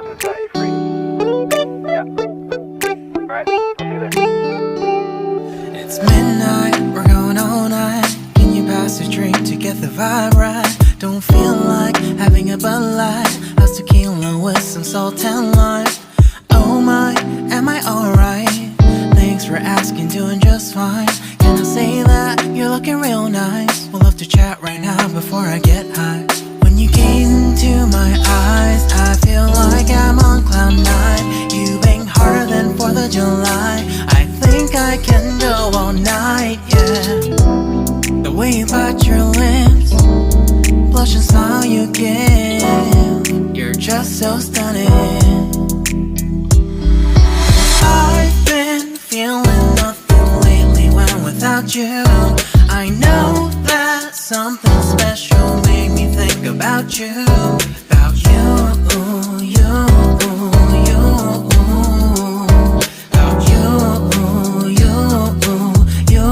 close and set you free. Yeah. Alright, I'll see you there. It's midnight, we're going all night. Can you pass a drink to get the vibe right? Don't feel like having a Bud Light. How's tequila with some salt and lime? Oh my, am I alright? Thanks for asking, doing just fine. Can I say that you're looking real nice? We'll love to chat right now before I get high. When you gaze into my eyes, I feel like I'm on cloud nine. You bang harder than 4th of July. I think I can go all night, yeah. The way you bite your lips, blush and smile you give, you're just so stunning. I've been feeling nothing lately when without you. I know that something special made me think about you. About you, you, you. About you, you, you.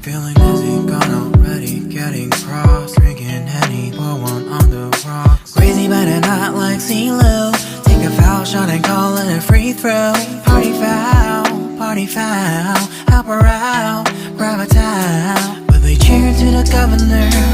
Feeling dizzy, gone already, getting cross. Drinking Henny, pour one on the rocks. Crazy but not like CeeLo. Take a foul shot and call it a free throw. Party foul, help her out, grab a towel. But they cheer to the governor.